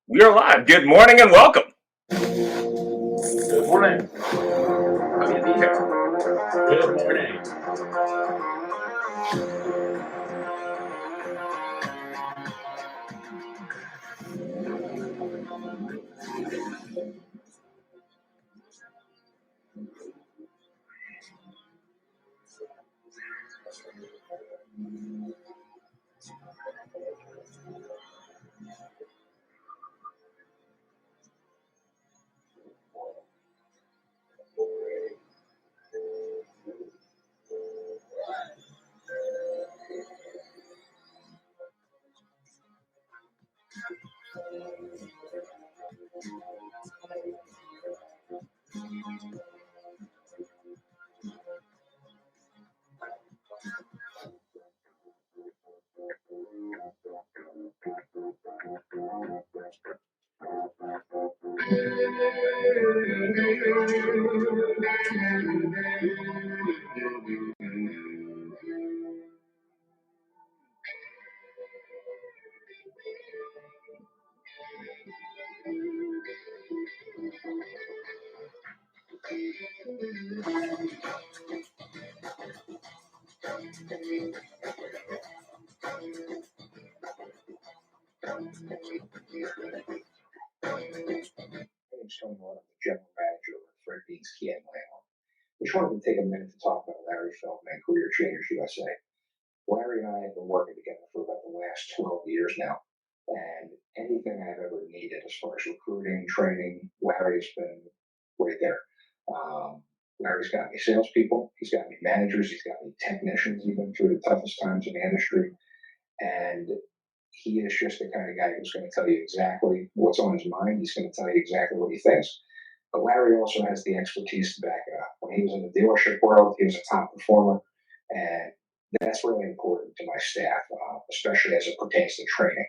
We are live. Good morning and welcome. Good morning. Happy to be here. Good morning. Tony, one of the general manager of Fred Beans Key in Atlanta. Just wanted to take a minute to talk about Larry Feldman, Career Changers USA. Larry and I have been working together for about the last 12 years now, and anything I've ever needed as far as recruiting, training, Larry's been right there. Larry's got me salespeople, he's got me managers, he's got me technicians, even through the toughest times in the industry, and he is just the kind of guy who's going to tell you exactly what's on his mind. He's going to tell you exactly what he thinks. But Larry also has the expertise to back it up. When he was in the dealership world, he was a top performer, and that's really important to my staff, especially as it pertains to training.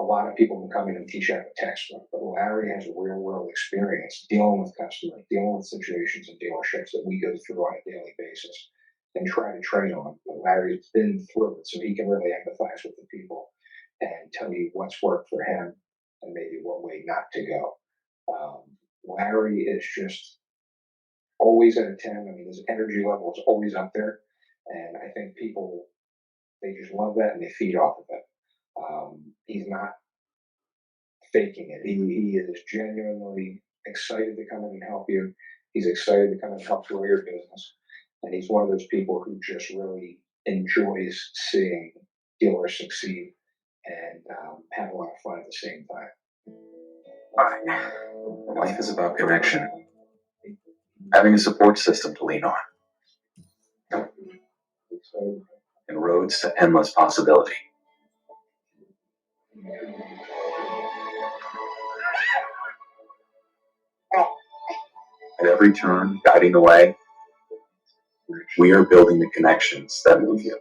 A lot of people can come in and teach out a textbook, but Larry has a real world experience dealing with customers, dealing with situations in dealerships that we go through on a daily basis and try to train on. But Larry's been through it, so he can really empathize with the people and tell you what's worked for him and maybe what way not to go. Larry is just always at a 10. I mean, his energy level is always up there. And I think people, they just love that and they feed off of it. He's not faking it. He is genuinely excited to come in and help you. He's excited to come and help grow your business. And he's one of those people who just really enjoys seeing dealers succeed and have a lot of fun at the same time. Life is about connection. Having a support system to lean on. And roads to endless possibility. At every turn, guiding the way, we are building the connections that move you.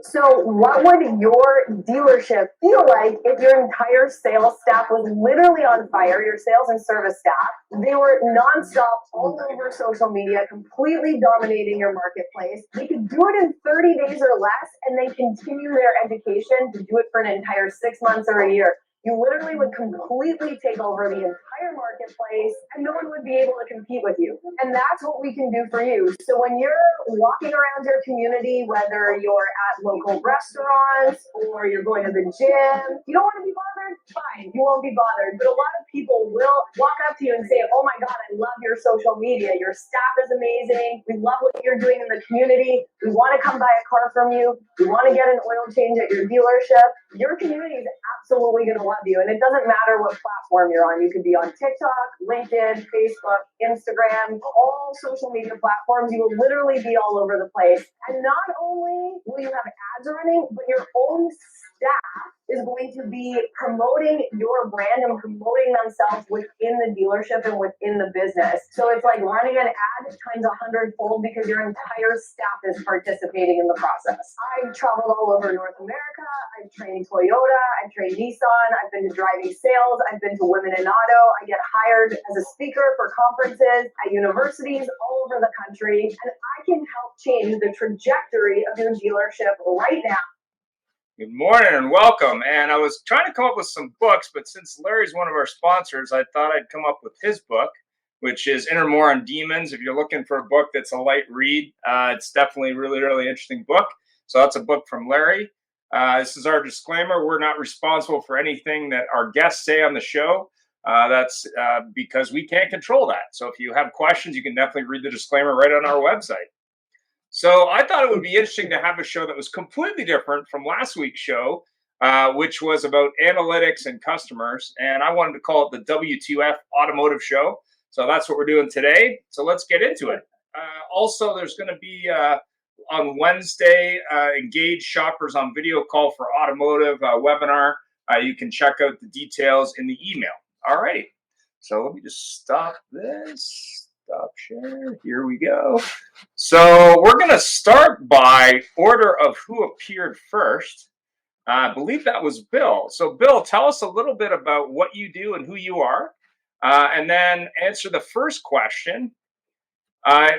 So what would your dealership feel like if your entire sales staff was literally on fire, your sales and service staff? They were nonstop all over social media, completely dominating your marketplace. They could do it in 30 days or less, and they continue their education to do it for an entire 6 months or a year. You literally would completely take over the entire marketplace and no one would be able to compete with you. And that's what we can do for you. So when you're walking around your community, whether you're at local restaurants or you're going to the gym, you don't want to be bothered? Fine, you won't be bothered. But a lot of people will walk up to you and say, oh my God, I love your social media. Your staff is amazing. We love what you're doing in the community. We want to come buy a car from you. We want to get an oil change at your dealership. Your community is absolutely going to love you. And it doesn't matter what platform you're on. You could be on TikTok, LinkedIn, Facebook, Instagram, all social media platforms. You will literally be all over the place. And not only will you have ads running, but your own staff is going to be promoting your brand and promoting themselves within the dealership and within the business. So it's like running an ad times 100-fold because your entire staff is participating in the process. I've traveled all over North America. I've trained Toyota. I've trained Nissan. I've been to driving sales. I've been to Women in Auto. I get hired as a speaker for conferences at universities all over the country. And I can help change the trajectory of your dealership right now. Good morning and welcome. And I was trying to come up with some books, but since Larry's one of our sponsors, I thought I'd come up with his book, which is Enter More on Demons. If you're looking for a book that's a light read, it's definitely a really, really interesting book. So that's a book from Larry. This is our disclaimer. We're not responsible for anything that our guests say on the show. That's because we can't control that. So if you have questions, you can definitely read the disclaimer right on our website. So I thought it would be interesting to have a show that was completely different from last week's show, which was about analytics and customers. And I wanted to call it the WTF Automotive Show. So that's what we're doing today. So let's get into it. Also, there's going to be on Wednesday, Engage Shoppers on Video Call for Automotive webinar. You can check out the details in the email. All right. So let me just stop this. Stop share. Here we go. So we're going to start by order of who appeared first. I believe that was Bill. So Bill, tell us a little bit about what you do and who you are, and then answer the first question,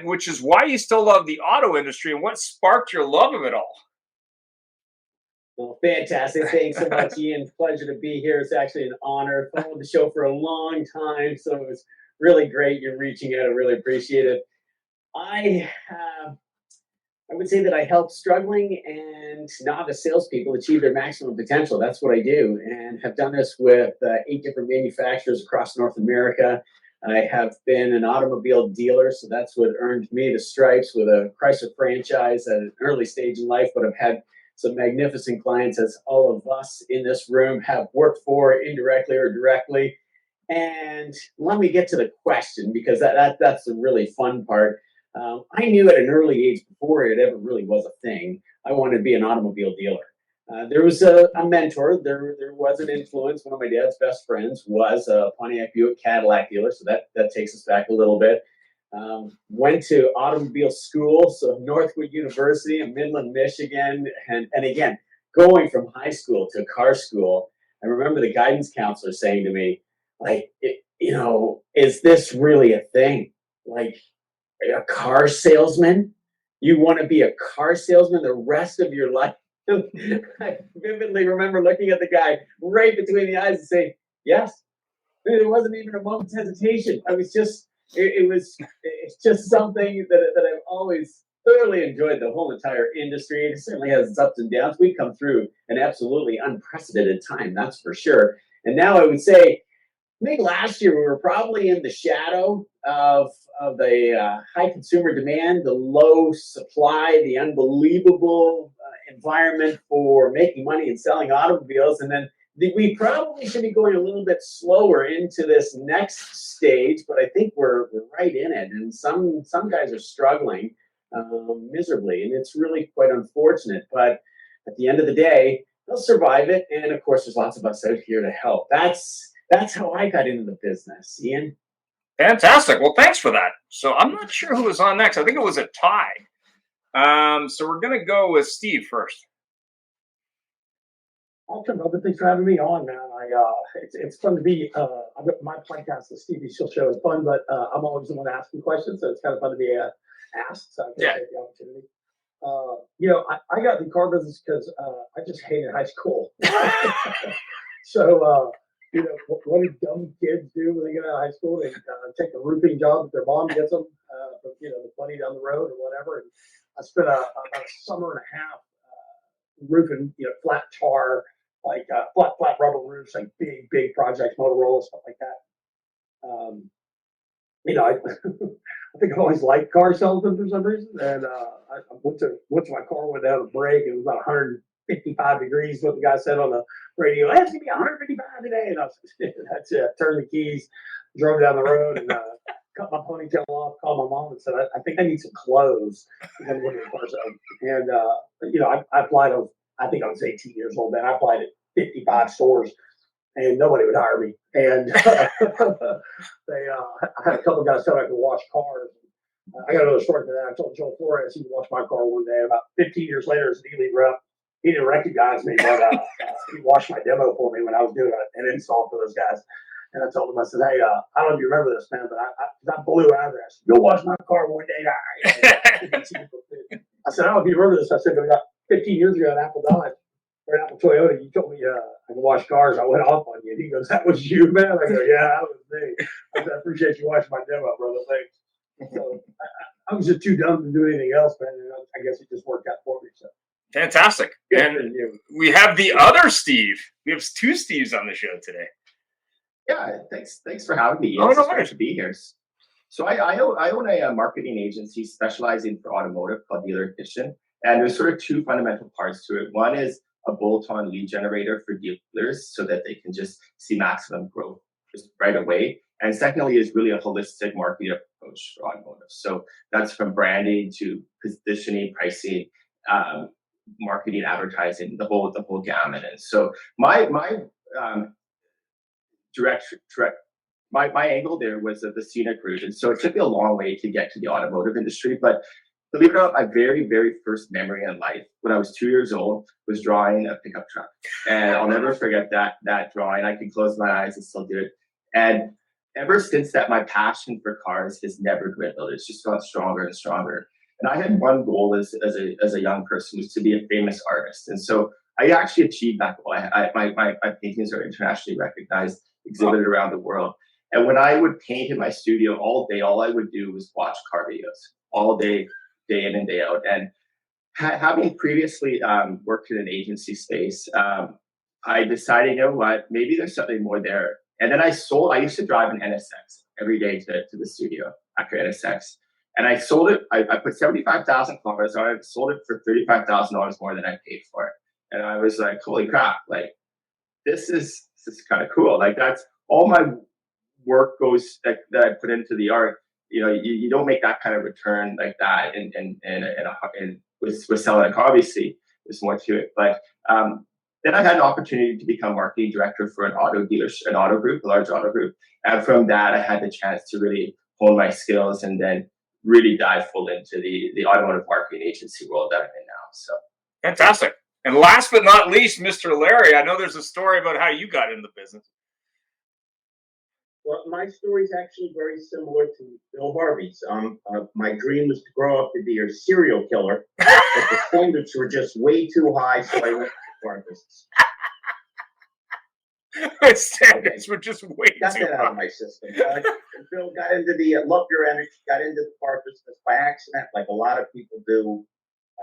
which is why you still love the auto industry and what sparked your love of it all. Well, fantastic. Thanks so much, Ian. Pleasure to be here. It's actually an honor. Followed the show for a long time, so it was really great you're reaching out. I really appreciate it. I would say that I help struggling and novice salespeople achieve their maximum potential. That's what I do, and have done this with 8 different manufacturers across North America. I have been an automobile dealer, so that's what earned me the stripes with a Chrysler franchise at an early stage in life, but I've had some magnificent clients, as all of us in this room have worked for indirectly or directly. And let me get to the question, because that's the really fun part. I knew at an early age, before it ever really was a thing, I wanted to be an automobile dealer. There was a mentor, there was an influence. One of my dad's best friends was a Pontiac Buick Cadillac dealer, so that takes us back a little bit. Went to automobile school, so Northwood University in Midland, Michigan, and again, going from high school to car school, I remember the guidance counselor saying to me, like, is this really a thing? Like, a car salesman? You want to be a car salesman the rest of your life? I vividly remember looking at the guy right between the eyes and saying, yes. There wasn't even a moment's hesitation. I was just, it's just something that I've always thoroughly enjoyed, the whole entire industry. It certainly has its ups and downs. We've come through an absolutely unprecedented time, that's for sure. And now I would say, I think last year we were probably in the shadow of the high consumer demand, the low supply, the unbelievable environment for making money and selling automobiles. And then we probably should be going a little bit slower into this next stage, but I think we're right in it. And some guys are struggling miserably, and it's really quite unfortunate. But at the end of the day, they'll survive it. And of course, there's lots of us out here to help. That's how I got into the business, Ian. Fantastic. Well, thanks for that. So I'm not sure who was on next. I think it was a tie. So we're going to go with Steve first. Awesome, brother. Thanks for having me on, man. It's fun to be. My podcast, the Stevie Show is fun, but I'm always the one asking questions, so it's kind of fun to be asked. So I appreciate the opportunity. I got in the car business because I just hated high school. So, what do dumb kids do when they get out of high school? They take a roofing job that their mom gets them, the money down the road or whatever. And I spent about a summer and a half roofing, flat tar, like flat rubber roofs, like big projects, Motorola, stuff like that. I think I always liked car salesmen for some reason, and I went to my car without a break. It was about 155 degrees. What the guy said on the radio, it's gonna be 155 today, and that's it. Turned the keys, drove down the road, and cut my ponytail off. Called my mom and said, I think I need some clothes. And I applied. I think I was 18 years old then. I applied at 55 stores, and nobody would hire me. And I had a couple of guys tell me I could wash cars. I got another story for that. I told Joe Flores he would wash my car one day. About 15 years later, as a D-League rep, he didn't recognize me, but he washed my demo for me when I was doing an install for those guys. And I told him, I said, hey, I don't know if you remember this, man, but I blew out there. I said, you'll wash my car one day. I said, I don't know if you remember this. I said, but about 15 years ago at Apple Dodge, or Apple Toyota, you told me I can wash cars. I went off on you. And he goes, that was you, man? I go, yeah, that was me. I said, I appreciate you washing my demo, brother. Thanks. So I was just too dumb to do anything else, man. And I guess it just worked out for me. So. Fantastic. And we have the other Steve. We have two Steves on the show today. Yeah, thanks for having me. Oh, It's no great worries. to be here. So I own a marketing agency specializing for automotive called Dealer Edition. And there's sort of two fundamental parts to it. One is a bolt-on lead generator for dealers so that they can just see maximum growth just right away. And secondly is really a holistic marketing approach for automotive. So that's from branding to positioning, pricing, marketing, advertising, the whole gamut. And so my angle there was the scenic route. And so it took me a long way to get to the automotive industry. But believe it or not, my very, very first memory in life when I was 2 years old was drawing a pickup truck. And I'll never forget that drawing. I can close my eyes and still do it. And ever since that, my passion for cars has never dwindled. It's just gotten stronger and stronger. And I had one goal as a young person was to be a famous artist. And so I actually achieved that goal. My paintings are internationally recognized, exhibited around the world. And when I would paint in my studio all day, all I would do was watch car videos all day, day in and day out. And having previously worked in an agency space, I decided, you know what, maybe there's something more there. And then I used to drive an NSX every day to the studio after NSX. And I sold it, I put 75,000 kilometers on it, sold it for $35,000 more than I paid for it. And I was like, holy crap, like, this is kind of cool. Like, that's all my work goes that I put into the art. You know, you don't make that kind of return like that and with selling a car. Obviously, there's more to it. But then I had an opportunity to become marketing director for an auto group, a large auto group. And from that, I had the chance to really hone my skills and then really dive full into the automotive marketing agency world that I'm in now. So fantastic. And last but not least, Mr. Larry, I know there's a story about how you got in the business. Well, my story is actually very similar to Bill Harvey's. My dream was to grow up to be a serial killer, but the standards were just way too high, so I went to the car business. The standards were just way Got too that out high. of my system. Bill got into the love your energy, got into the car business by accident, like a lot of people do.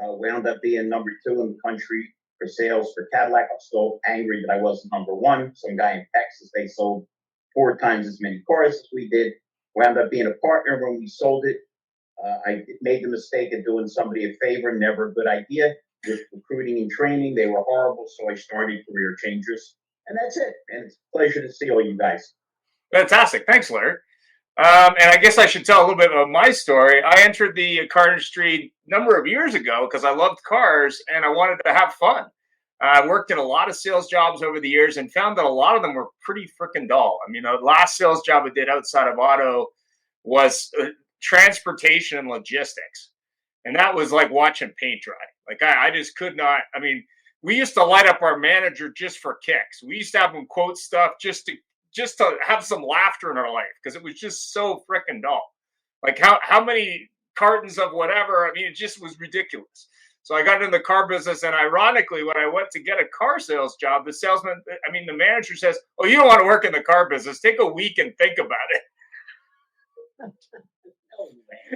Wound up being number 2 in the country for sales for Cadillac. I was so angry that I wasn't number 1. Some guy in Texas, they sold 4 times as many cars as we did. Wound up being a partner when we sold it. I made the mistake of doing somebody a favor, never a good idea. With recruiting and training, they were horrible, so I started Career Changers. And that's it. And it's a pleasure to see all you guys. Fantastic. Thanks, Larry. And I guess I should tell a little bit about my story. I entered the car industry a number of years ago because I loved cars and I wanted to have fun. I worked in a lot of sales jobs over the years and found that a lot of them were pretty freaking dull. I mean, the last sales job I did outside of auto was transportation and logistics. And that was like watching paint dry. Like I just could not. I mean, we used to light up our manager just for kicks. We used to have him quote stuff just to have some laughter in our life because it was just so freaking dull. Like how many cartons of whatever, I mean, it just was ridiculous. So I got in the car business, and ironically, when I went to get a car sales job, the manager says, oh, you don't want to work in the car business. Take a week and think about it.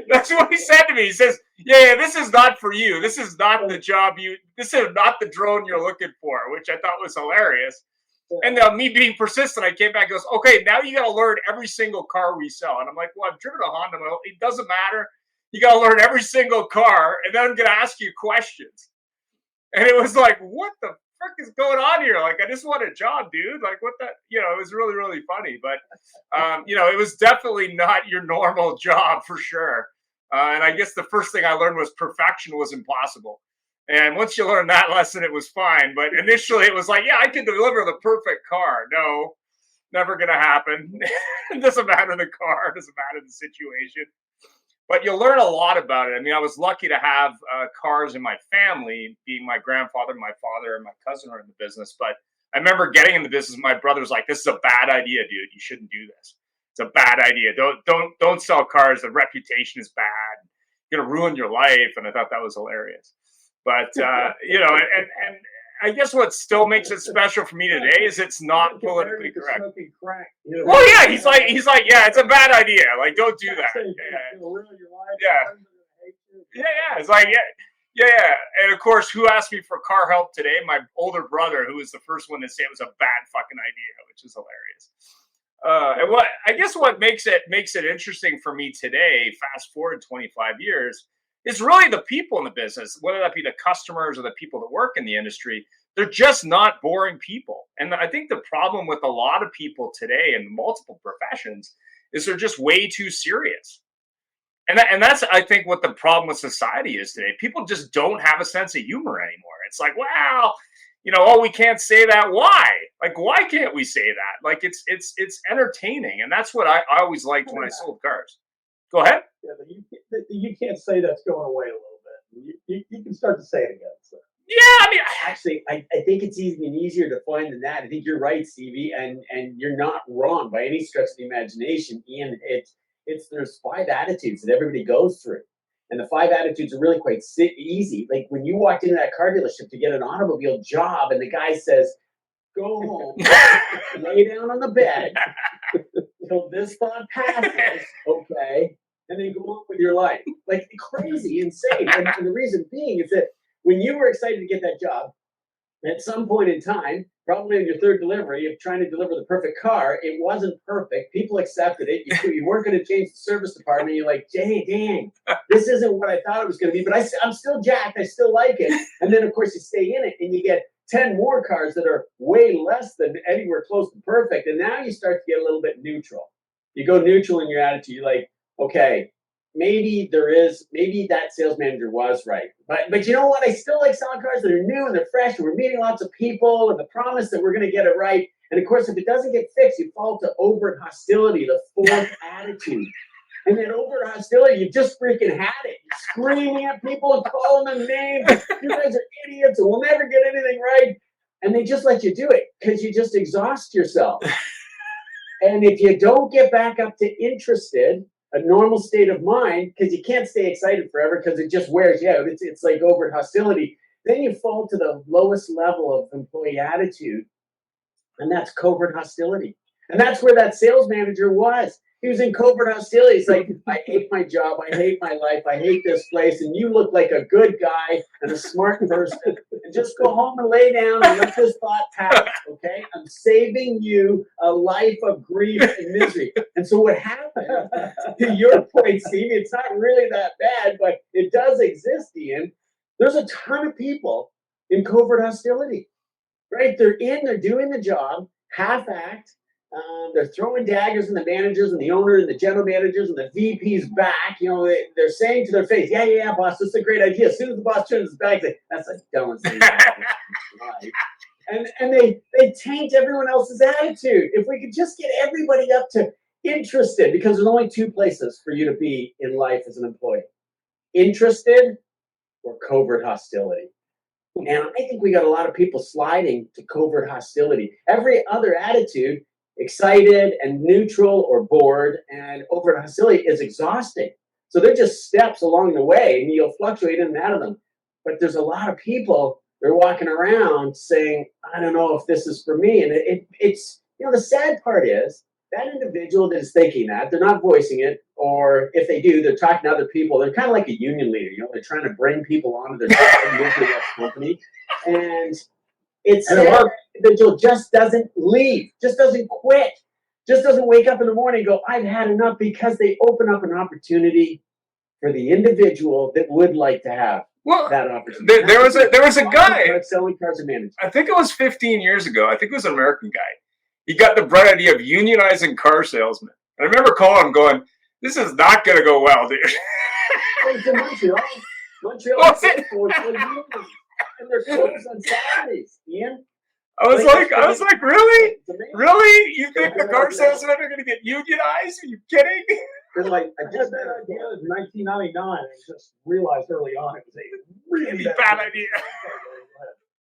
That's what he said to me. He says, yeah, this is not for you. This is not the job this is not the drone you're looking for, which I thought was hilarious. And me being persistent, I came back and goes, okay, now you got to learn every single car we sell. And I'm like, well, I've driven a Honda. It doesn't matter. You got to learn every single car, and then I'm going to ask you questions. And it was like, what the frick is going on here? Like, I just want a job, dude. Like, what the, it was really, really funny. But, it was definitely not your normal job for sure. And I guess the first thing I learned was perfection was impossible. And once you learn that lesson, it was fine. But initially, it was like, yeah, I can deliver the perfect car. No, never going to happen. It doesn't matter the car. It doesn't matter the situation. But you'll learn a lot about it. I mean, I was lucky to have cars in my family, being my grandfather, my father, and my cousin are in the business. But I remember getting in the business. My brother's like, "This is a bad idea, dude. You shouldn't do this. It's a bad idea. Don't sell cars. The reputation is bad. You're gonna ruin your life." And I thought that was hilarious. But you know, and I guess what still makes it special for me today is it's not politically correct. Smoking crack, you know? Well, yeah, he's like, yeah, it's a bad idea. Like, don't do that. It'll ruin your life. Yeah. Yeah. It's like, yeah. And of course, who asked me for car help today? My older brother, who was the first one to say it was a bad fucking idea, which is hilarious. And what makes it interesting for me today, fast forward 25 years, is really the people in the business, whether that be the customers or the people that work in the industry. They're just not boring people. And I think the problem with a lot of people today in multiple professions is they're just way too serious. And that's, I think, what the problem with society is today. People just don't have a sense of humor anymore. It's like, well, you know, oh, we can't say that. Why? Like, why can't we say that? Like, it's entertaining. And that's what I always liked when I sold cars. Go ahead. Yeah, you can't say that's going away a little bit. You can start to say it again. So. Yeah, I mean, Actually, I think it's easier to find than that. I think you're right, Stevie, and you're not wrong by any stretch of the imagination. Ian, there's 5 attitudes that everybody goes through, and the 5 attitudes are really quite easy. Like when you walked into that car dealership to get an automobile job, and the guy says, "Go home, lay down on the bed until this thought passes, okay, and then go on with your life." Like crazy, insane. And the reason being is that when you were excited to get that job, at some point in time, probably in your 3rd delivery of trying to deliver the perfect car, it wasn't perfect. People accepted it. You weren't going to change the service department. You're like, dang, this isn't what I thought it was going to be, but I'm still jacked. I still like it. And then, of course, you stay in it and you get 10 more cars that are way less than anywhere close to perfect. And now you start to get a little bit neutral. You go neutral in your attitude. You're like, okay, maybe that sales manager was right. But you know what? I still like selling cars that are new and they're fresh and we're meeting lots of people and the promise that we're going to get it right. And of course, if it doesn't get fixed, you fall to overt hostility, the 4th attitude. And then overt hostility, you just freaking had it. You're screaming at people and calling them names. You guys are idiots and we'll never get anything right. And they just let you do it because you just exhaust yourself. And if you don't get back up to interested, a normal state of mind, because you can't stay excited forever because it just wears you out. It's like overt hostility. Then you fall to the lowest level of employee attitude, and that's covert hostility. And that's where that sales manager was. He was in covert hostility. It's like, I hate my job. I hate my life. I hate this place. And you look like a good guy and a smart person. And just go home and lay down and let this thought pass, okay? I'm saving you a life of grief and misery. And so what happened, to your point, Stevie, it's not really that bad, but it does exist, Ian. There's a ton of people in covert hostility, right? They're doing the job, half-act. They're throwing daggers in the managers and the owner and the general managers and the VP's back. You know, they're saying to their face, yeah, boss, this is a great idea. As soon as the boss turns his back, they, that's the dumbest thing life. And they taint everyone else's attitude. If we could just get everybody up to interested, because there's only 2 places for you to be in life as an employee. Interested or covert hostility. And I think we got a lot of people sliding to covert hostility. Every other attitude, excited and neutral or bored, and overt hostility is exhausting. So they're just steps along the way, and you'll fluctuate in and out of them. But there's a lot of people, they're walking around saying, I don't know if this is for me. And it's, you know, the sad part is that individual that is thinking that, they're not voicing it, or if they do, they're talking to other people. They're kind of like a union leader, you know, they're trying to bring people onto their company. And it's that individual just doesn't leave, just doesn't quit, just doesn't wake up in the morning and go, I've had enough, because they open up an opportunity for the individual that would like to have that opportunity. There was a guy selling cars and managing. I think it was 15 years ago. I think it was an American guy. He got the bright idea of unionizing car salesmen. And I remember calling him going, this is not going to go well, dude. It's in Montreal. Montreal Was it? for 20 years. And they're closed on Saturdays, Ian. I was like, really? It's amazing. Really? You think the car salesmen are going to get unionized? Are you kidding? They're like, I just had that idea in 1999 and just realized early on it was a really Bad idea.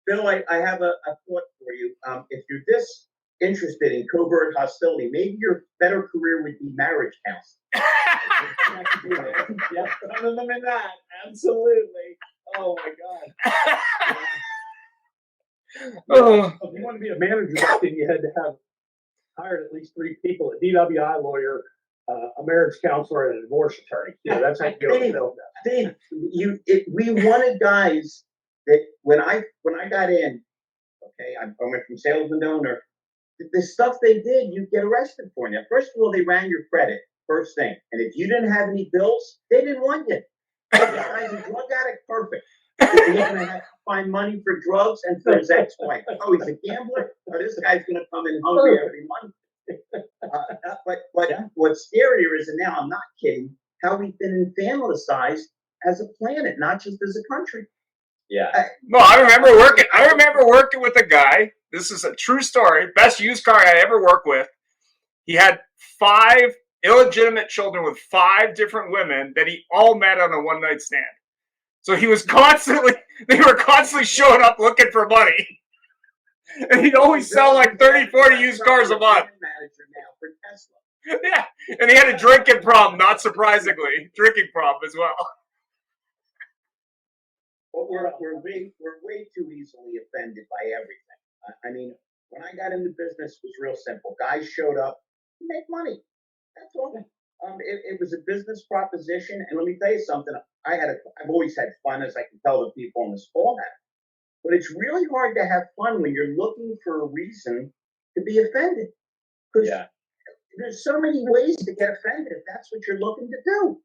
Bill, I have a thought for you. If you're this interested in covert hostility, maybe your better career would be marriage counseling. Yeah, other than that, absolutely. Oh my God. Oh. If you want to be a manager back then, you had to have hired at least 3 people: a DWI lawyer, a marriage counselor, and a divorce attorney. That's how you go. Dave, we wanted guys that when I got in, okay, I went from salesman to owner. The stuff they did, you get arrested for. Now, first of all, they ran your credit first thing, and if you didn't have any bills, they didn't want you. This guy's a drug addict, perfect. He's gonna have to find money for drugs and for his ex-wife. Oh, he's a gambler. Oh, this guy's gonna come in hungry every month. But what's scarier is, and now I'm not kidding, how we've been infantilized as a planet, not just as a country. Yeah. No, I remember working with a guy. This is a true story. Best used car I ever worked with. He had 5 illegitimate children with 5 different women that he all met on a one-night stand. So they were constantly showing up looking for money. And he'd always sell like 30, 40 used cars a month. Manager now for Tesla. Yeah. And he had a drinking problem, not surprisingly. Drinking problem as well. But we're way too easily offended by everything. I mean, when I got into business, it was real simple. Guys showed up to make money. That's all. It was a business proposition, and let me tell you something. I've always had fun, as I can tell the people on this call have. But it's really hard to have fun when you're looking for a reason to be offended. Because there's so many ways to get offended if that's what you're looking to do.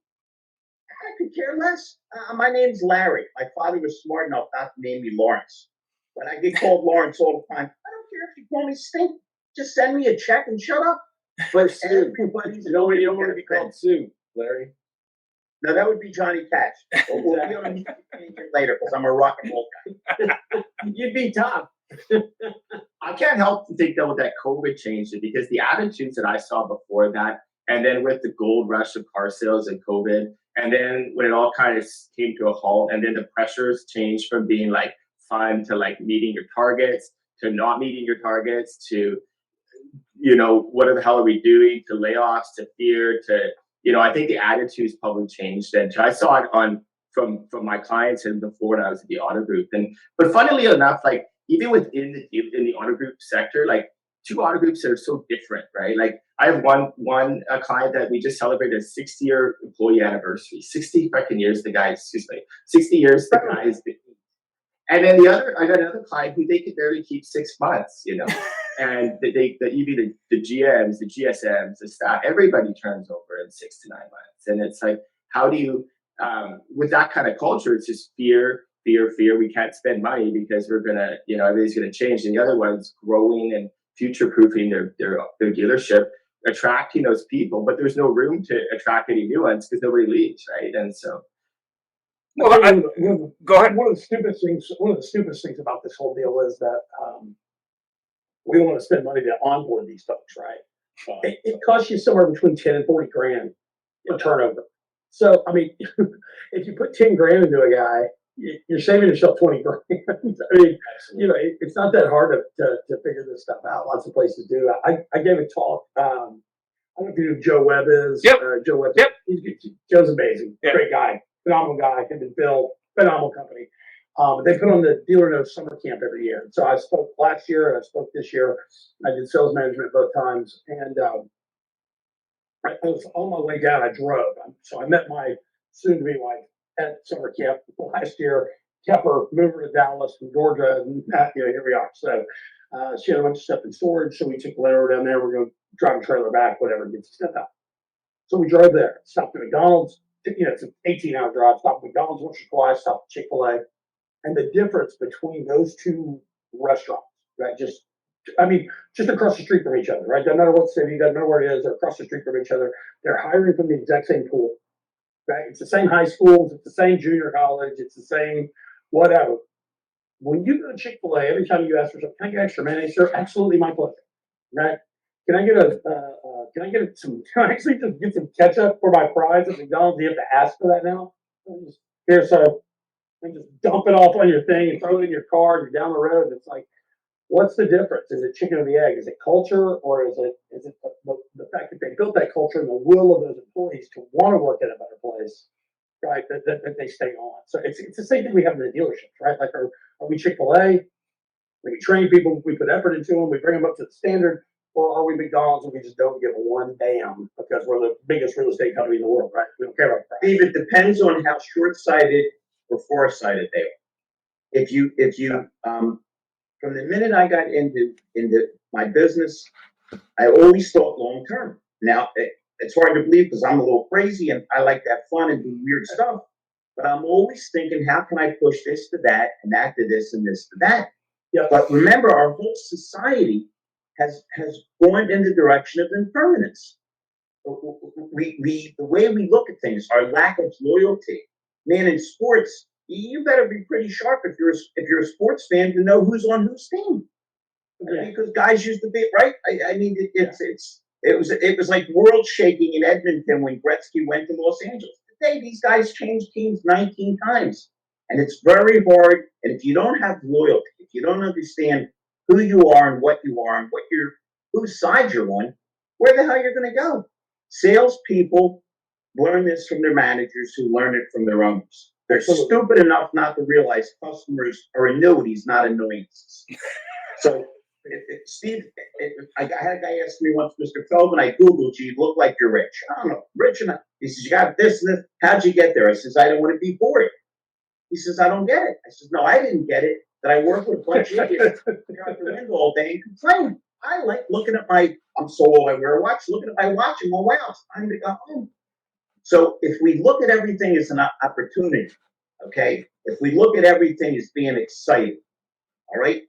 I could care less. My name's Larry. My father was smart enough not to name me Lawrence. But I get called Lawrence all the time. I don't care if you call me Stink. Just send me a check and shut up. But Sue, everybody's you don't want to be called Sue, Larry. No, that would be Johnny Cash. We don't need to change it later because I'm a rock and roll guy. You'd be tough. I can't help to think though that COVID changed it, because the attitudes that I saw before that, and then with the gold rush of car sales and COVID, and then when it all kind of came to a halt, and then the pressures changed from being like fun to like meeting your targets to not meeting your targets to, what the hell are we doing, to layoffs, to fear, to, I think the attitudes probably changed. And I saw it from my clients and before when I was at the auto group. But funnily enough, like even within in the auto group sector, like 2 auto groups that are so different, right? Like I have one client that we just celebrated a 60-year employee anniversary. 60 freaking years, 60 years the guy is. And then I got another client who they could barely keep 6 months, and the GMs, the GSMs, the staff, everybody turns over in 6 to 9 months. And it's like, how do you, with that kind of culture, it's just fear. We can't spend money because we're going to, everything's going to change. And the other one's growing and future-proofing their dealership, attracting those people, but there's no room to attract any new ones because nobody leaves, right? And so. Well, go ahead. One of the stupidest things about this whole deal is that we don't want to spend money to onboard these folks, right? It costs you somewhere between 10 and 40 grand for turnover. So, I mean, if you put 10 grand into a guy, you're saving yourself 20 grand. I mean, it's not that hard to figure this stuff out. Lots of places do. I gave a talk. I don't know if you know who Joe Webb is. Yep. Joe Webb. Yep. Joe's amazing. Yep. Great guy. Phenomenal guy. Him and Bill. Phenomenal company. They put on the Dealer Knows summer camp every year. So I spoke last year and I spoke this year. I did sales management both times. And I was on my way down. I drove. So I met my soon-to-be wife at summer camp last year. Kept her, moved her to Dallas from Georgia, and here we are. So she had a bunch of stuff in storage. So we took the layer down there. We're going to drive a trailer back, whatever, get stuff out. So we drove there. Stopped at McDonald's. It's an 18-hour drive. Stopped at McDonald's once or twice. Stopped at Chick-fil-A. And the difference between those 2 restaurants, right? Just across the street from each other, right? Doesn't matter what city, doesn't matter where it is, they're across the street from each other. They're hiring from the exact same pool. right? It's the same high schools, it's the same junior college, it's the same whatever. When you go to Chick-fil-A, every time you ask for something, can I get extra mayonnaise, sir? Absolutely, my pleasure. Right? Can I actually just get some ketchup for my fries at McDonald's? You have to ask for that now. Here, so and just dump it off on your thing and throw it in your car. And you're down the road. And it's like, what's the difference? Is it chicken or the egg? Is it culture, or is it the fact that they built that culture and the will of those employees to want to work at a better place, right? That they stay on. So it's the same thing we have in the dealerships, right? Like, are we Chick-fil-A? We train people, we put effort into them, we bring them up to the standard, or are we McDonald's and we just don't give one damn because we're the biggest real estate company in the world, right? We don't care about price. Steve, it depends on how short-sighted or far-sighted they are. If you, from the minute I got into my business, I always thought long-term. Now, it's hard to believe because I'm a little crazy and I like to have fun and do weird stuff, but I'm always thinking, how can I push this to that and that to this and this to that? Yeah. But remember, our whole society has gone in the direction of impermanence. The way we look at things, our lack of loyalty. Man, in sports, you better be pretty sharp if you're a sports fan to know who's on whose team, because guys used to be right. I mean, it was like world shaking in Edmonton when Gretzky went to Los Angeles. Today, these guys changed teams 19 times, and it's very hard. And if you don't have loyalty, if you don't understand who you are and what whose side you're on, where the hell you're going to go? Salespeople learn this from their managers, who learn it from their owners. They're stupid enough not to realize customers are annuities, not annoyances. So, Steve, I had a guy ask me once, Mr. Feldman, I Googled you, look like you're rich. I don't know, rich enough. He says, you got this and this. How'd you get there? I says, I don't want to be bored. He says, I don't get it. I says, no, I didn't get it. That I work with a bunch of idiots here out the window all day and complain. I like looking at I'm so old, I wear a watch, looking at my watch and go, wow, it's time to go home. So if we look at everything as an opportunity, okay, if we look at everything as being exciting, all right,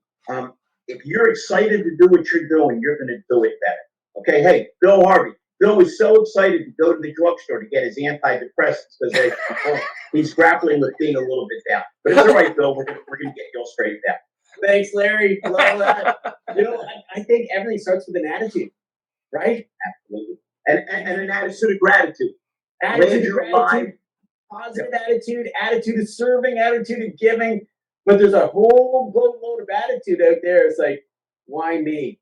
if you're excited to do what you're doing, you're going to do it better. Okay, hey, Bill Harvey. Bill was so excited to go to the drugstore to get his antidepressants because he's grappling with being a little bit down. But it's all right, Bill. We're going to get you all straightened out. Thanks, Larry. Love that. I think everything starts with an attitude, right? Absolutely. And an attitude of gratitude. Attitude of gratitude, positive attitude of serving, attitude of giving. But there's a whole boatload of attitude out there. It's like, why me?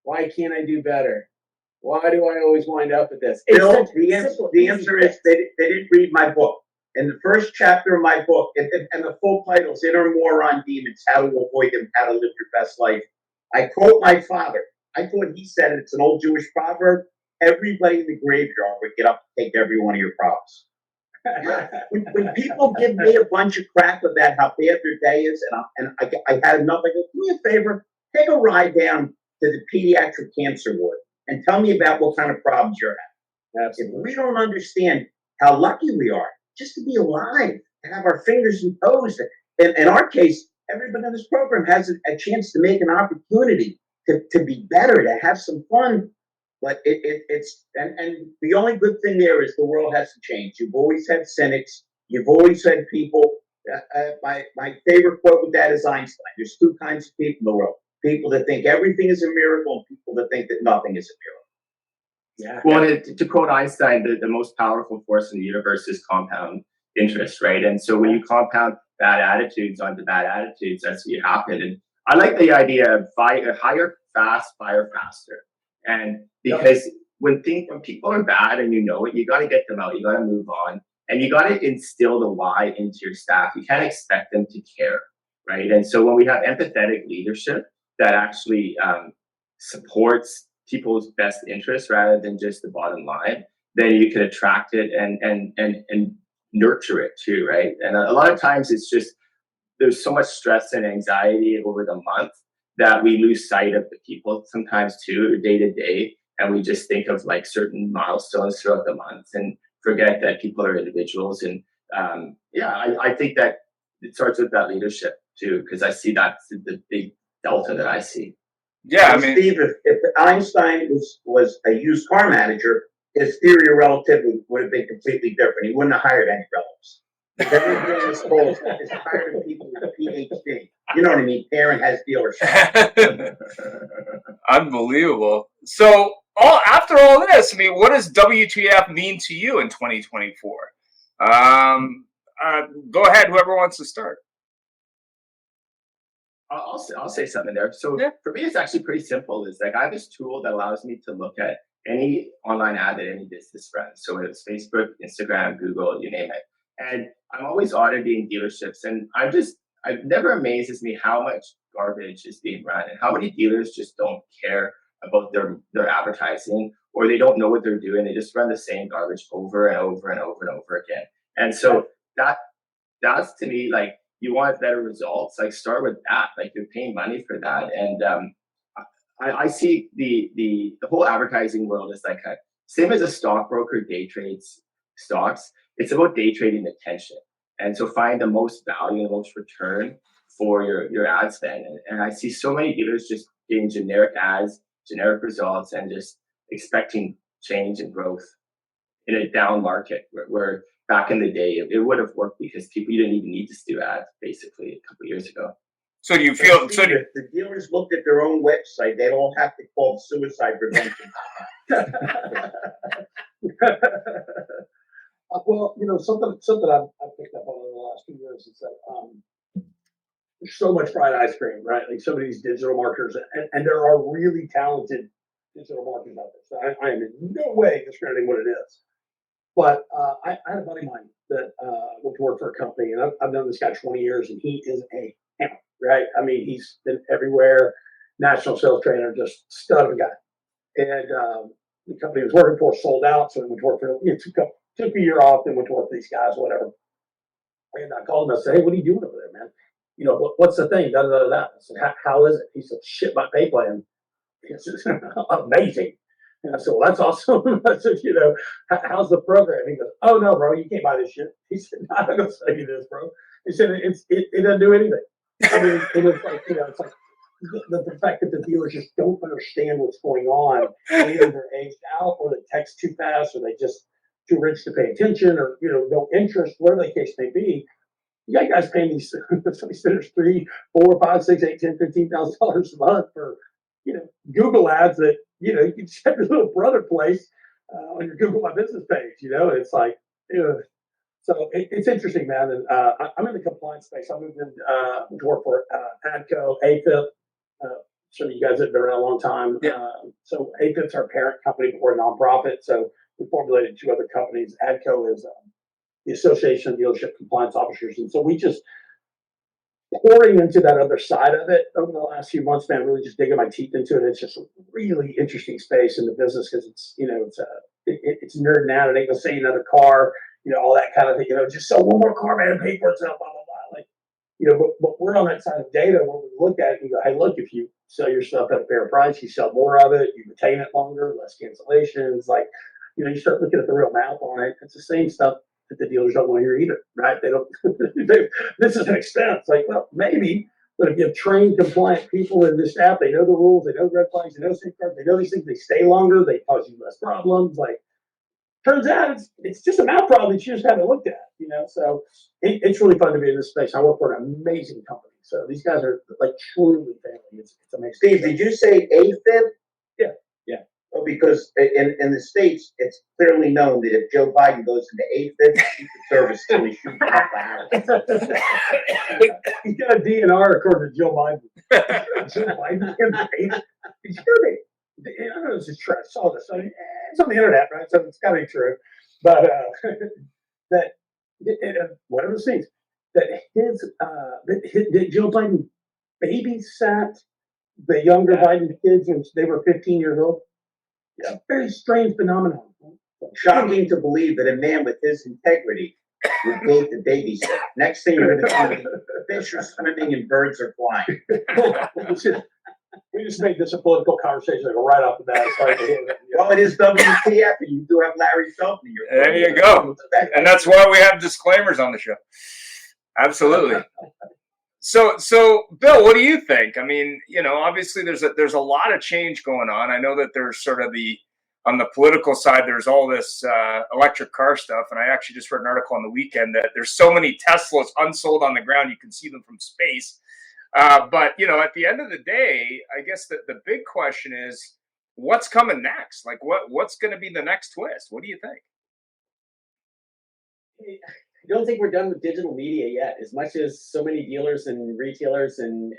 Why can't I do better? Why do I always wind up at this? Bill, the answer is they didn't read my book. In the first chapter of my book, and the full title is Inner More on Demons, How to Avoid Them, How to Live Your Best Life. I quote my father. I thought he said it. It's an old Jewish proverb. Everybody in the graveyard would get up and take every one of your problems. when people give me a bunch of crap about how bad their day is, and I had enough, I go, do me a favor, take a ride down to the pediatric cancer ward and tell me about what kind of problems you're having. Absolutely. If we don't understand how lucky we are just to be alive, to have our fingers and toes, in our case, everybody in this program has a chance to make an opportunity to be better, to have some fun. But it's the only good thing there is the world has to change. You've always had cynics. You've always had people. My favorite quote with that is Einstein. There's two kinds of people in the world: people that think everything is a miracle, and people that think that nothing is a miracle. Yeah. Well, to quote Einstein, the most powerful force in the universe is compound interest, right? And so when you compound bad attitudes onto bad attitudes, that's what happen. And I like the idea of hire fast, fire faster. And because when people are bad and you know it, you got to get them out. You got to move on, and you got to instill the why into your staff. You can't expect them to care, right? And so when we have empathetic leadership that actually supports people's best interests rather than just the bottom line, then you can attract it and nurture it too, right? And a lot of times it's just there's so much stress and anxiety over the month that we lose sight of the people sometimes too, day to day, and we just think of like certain milestones throughout the month and forget that people are individuals. And I think that it starts with that leadership too, because I see that's the big delta that I see. Yeah, I mean, Steve, if Einstein was a used car manager, his theory of relativity would have been completely different. He wouldn't have hired any relatives. Everything in this school is hiring people with a PhD. You know what I mean? Aaron has dealerships. Unbelievable. So, after all this, I mean, what does WTF mean to you in 2024? Go ahead, whoever wants to start. I'll say something there. So Yeah. for me, it's actually pretty simple. It's like I have this tool that allows me to look at any online ad that any business runs. So it's Facebook, Instagram, Google, you name it. And I'm always auditing dealerships, and I've never amazes me how much garbage is being run and how many dealers just don't care about their advertising, or they don't know what they're doing. They just run the same garbage over and over and over and over again. And so that's to me, like, you want better results, like start with that. Like, you're paying money for that. And I see the whole advertising world is like same as a stockbroker day trades stocks. It's about day trading attention. And so find the most value, the most return for your ad spend. And I see so many dealers just getting generic ads, generic results, and just expecting change and growth in a down market where back in the day it would have worked because you didn't even need to do ads basically a couple of years ago. So do you feel? The dealers looked at their own website. They don't have to call suicide prevention. Well, something I've picked up on in the last few years is that there's so much fried ice cream, right? Like some of these digital marketers, and there are really talented digital marketers out there. So I am in no way discrediting what it is. But I had a buddy of mine that went to work for a company, and I've known this guy 20 years, and he is a hammer, right? I mean, he's been everywhere, national sales trainer, just stud of a guy. And the company he was working for sold out, so he went to work for, took a year off, then went to work for these guys, whatever. And I called him and I said, hey, what are you doing over there, man? What's the thing? Da, da, da, da. I said, how is it? He said, shit, my pay plan. He said, amazing. And I said, well, that's awesome. I said, how's the program? He goes, oh, no, bro, you can't buy this shit. He said, no, I'm going to sell you this, bro. He said, it doesn't do anything. I mean, it's like, it's like the fact that the dealers just don't understand what's going on. Either they're aged out, or they text too fast, or they just too rich to pay attention, or, no interest, whatever the case may be. You got guys paying these spinners $3, $4, $5, $6, $8, $10, $15,000 a month for, Google ads that, you can just have your little brother place on your Google My Business page, and it's like, so it's interesting, man. And I'm in the compliance space. I moved in to work for ADCO, AFIP. Some of you guys have been around a long time. Yeah. So AFIP's our parent company, but we're a nonprofit. So we formulated two other companies. ADCO is the Association of Dealership Compliance Officers. And so we just pouring into that other side of it over the last few months, man, really just digging my teeth into it. It's just a really interesting space in the business because it's, it's nerding out. It ain't gonna say another car, all that kind of thing, just sell one more car, man, and pay for itself, blah, blah, blah. Like, but we're on that side of data where we look at it and go, hey, look, if you sell your stuff at a fair price, you sell more of it, you retain it longer, less cancellations. Like, you start looking at the real math on it. It's the same stuff that the dealers don't want to hear either, right? They don't. This is an expense. Like, well, maybe, but if you have trained, compliant people in this app, they know the rules, they know the red flags, they know safeguards, they know these things. They stay longer, they cause you less problems. Like, turns out it's just a math problem that you just haven't looked at, So it's really fun to be in this space. I work for an amazing company, so these guys are like truly family. It's amazing. Steve, did you say AFib? Yeah. Oh, because in the States, it's clearly known that if Joe Biden goes into AFib, Secret Service is going to shoot him out the house. He's got a DNR according to Joe Biden. Joe Biden. Did you hear me? I don't know if this is true. I saw this. It's on the internet, right? So it's got to be true. But whatever it means, that Joe Biden babysat the younger Biden kids when they were 15 years old. It's a very strange phenomenon. Shocking to believe that a man with his integrity would date the babysit. Next thing you're going to see, fish are swimming and birds are flying. We just made this a political conversation right off the bat. Well, it is WTF, and you do have Larry Feldman. There you go. And that's why we have disclaimers on the show. Absolutely. So, Bill, what do you think? I mean, obviously there's a lot of change going on. I know that there's sort of the on the political side, there's all this electric car stuff. And I actually just read an article on the weekend that there's so many Teslas unsold on the ground, you can see them from space. But, you know, at the end of the day, I guess the big question is, what's coming next? Like, what's going to be the next twist? What do you think? I don't think we're done with digital media yet. As much as so many dealers and retailers and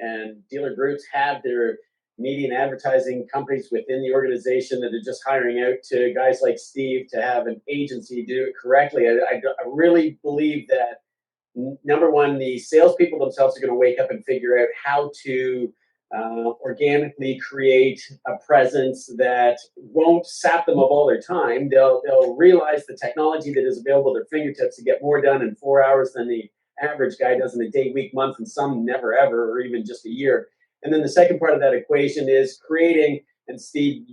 dealer groups have their media and advertising companies within the organization that are just hiring out to guys like Steve to have an agency do it correctly, I really believe that, number one, the salespeople themselves are going to wake up and figure out how to organically create a presence that won't sap them of all their time. They'll realize the technology that is available at their fingertips to get more done in 4 hours than the average guy does in a day, week, month, and some never ever, or even just a year. And then the second part of that equation is creating, and Steve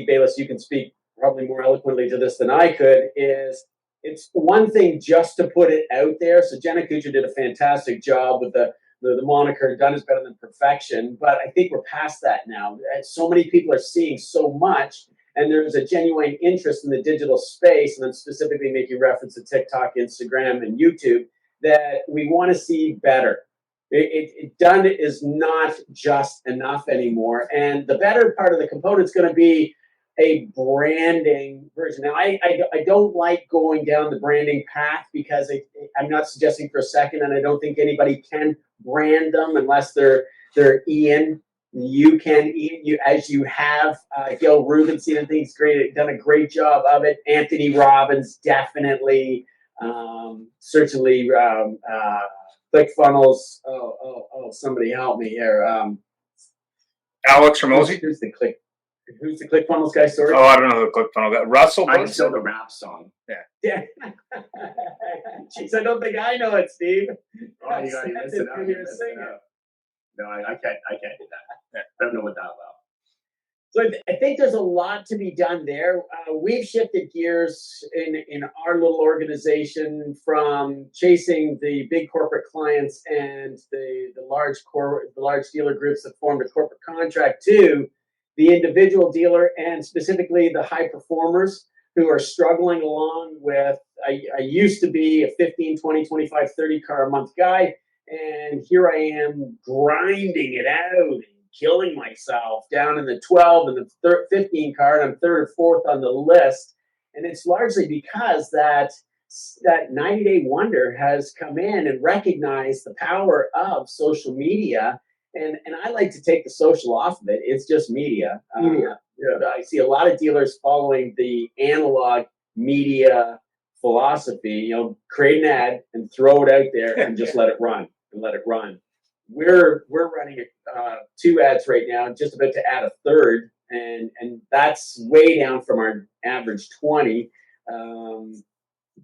Bayless, you can speak probably more eloquently to this than I could, is it's one thing just to put it out there. So Jenna Kuchar did a fantastic job with the moniker, done is better than perfection. But I think we're past that now. So many people are seeing so much, and there's a genuine interest in the digital space, and I'm specifically making reference to TikTok, Instagram, and YouTube, that we want to see better. Done is not just enough anymore. And the better part of the component is going to be a branding version. Now, I don't like going down the branding path because I'm not suggesting for a second, and I don't think anybody can brand them unless they're Ian. You can, Ian, as you have Gil Rubenstein, I think he's done a great job of it. Anthony Robbins, definitely. Certainly, ClickFunnels. Oh, somebody help me here. Alex Ramosi? Who's the ClickFunnels guy? Sorry. Oh, I don't know who the ClickFunnels guy. Russell. I just know the rap song. Yeah. Jeez, I don't think I know it, Steve. Oh, you gotta listen up. No, I can't do that. I don't know what that's about. So I think there's a lot to be done there. We've shifted gears in our little organization from chasing the big corporate clients and the large dealer groups that formed a corporate contract to the individual dealer, and specifically the high performers who are struggling along with, I used to be a 15, 20, 25, 30 car a month guy, and here I am grinding it out and killing myself down in the 12 and the 15 car, and I'm third or fourth on the list. And it's largely because that 90-day wonder has come in and recognized the power of social media. And I like to take the social off of it. It's just media. I see a lot of dealers following the analog media philosophy. Create an ad and throw it out there and just let it run. We're running 2 ads right now, just about to add a third, and that's way down from our average 20.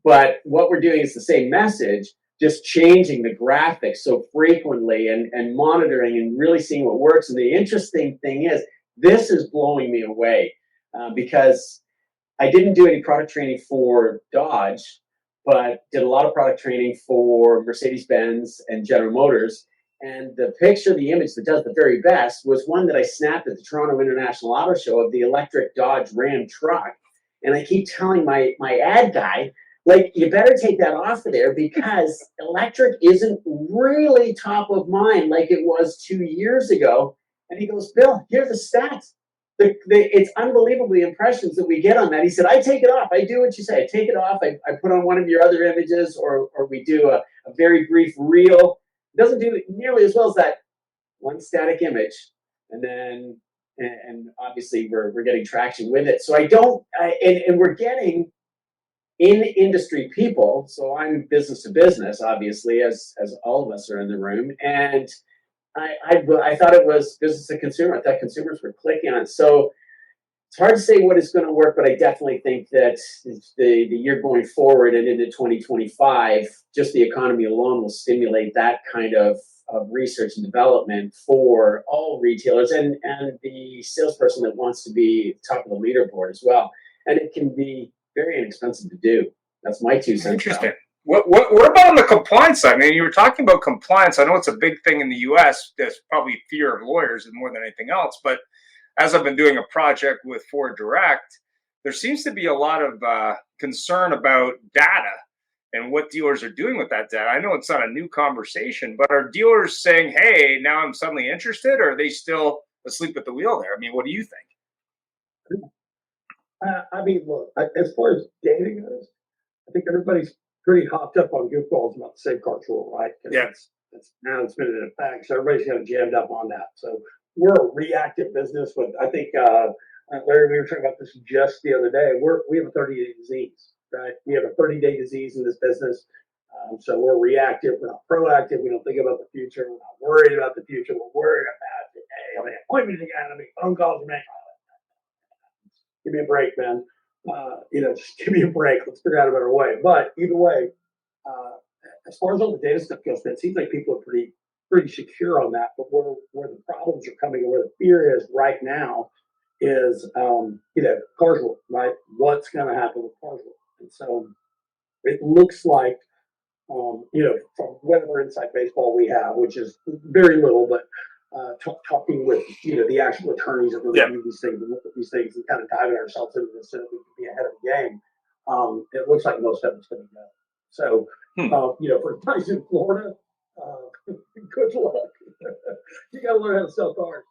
But what we're doing is the same message, just changing the graphics so frequently and monitoring and really seeing what works. And the interesting thing is, this is blowing me away because I didn't do any product training for Dodge, but did a lot of product training for Mercedes-Benz and General Motors. And the image that does the very best was one that I snapped at the Toronto International Auto Show of the electric Dodge Ram truck. And I keep telling my ad guy, like, you better take that off of there because electric isn't really top of mind like it was 2 years ago. And he goes, Bill, here's the stats. It's unbelievable the impressions that we get on that. He said, I take it off. I do what you say. I take it off. I put on one of your other images, or we do a very brief reel. It doesn't do nearly as well as that one static image. And obviously we're getting traction with it. So and we're getting in industry people. So I'm business to business, obviously, as all of us are in the room. And I thought it was business to consumer. I thought consumers were clicking on it. So it's hard to say what is going to work, but I definitely think that the year going forward and into 2025, just the economy alone will stimulate that kind of research and development for all retailers and the salesperson that wants to be top of the leaderboard as well. And it can be very inexpensive to do. That's my 2 cents. Interesting. What about on the compliance side? I mean, you were talking about compliance. I know it's a big thing in the U.S. There's probably fear of lawyers more than anything else. But as I've been doing a project with Ford Direct, there seems to be a lot of concern about data and what dealers are doing with that data. I know it's not a new conversation, but are dealers saying, hey, now I'm suddenly interested, or are they still asleep at the wheel there? I mean, what do you think? I mean, look, as far as data goes, I think everybody's pretty hopped up on goofballs about the safe cars rule, right? Yeah. Now it's been in effect, so everybody's kind of jammed up on that. So we're a reactive business. With I think Larry, we were talking about this just the other day. We have a 30-day disease, right? We have a 30-day disease in this business. So we're reactive. We're not proactive. We don't think about the future. We're not worried about the future. We're worried about today. How many appointments you got? How many phone calls you make? Give me a break, man. Just give me a break. Let's figure out a better way. But either way, as far as all the data stuff goes, it seems like people are pretty secure on that. But where the problems are coming and where the fear is right now is, cars rule, right? What's going to happen with cars rule? And so it looks like, from whatever inside baseball we have, which is very little, but talking with the actual attorneys that review these things and look at these things and kind of diving ourselves into this so that we can be ahead of the game. It looks like most of it's going to go. So, for guys in Florida, good luck. You got to learn how to sell cars.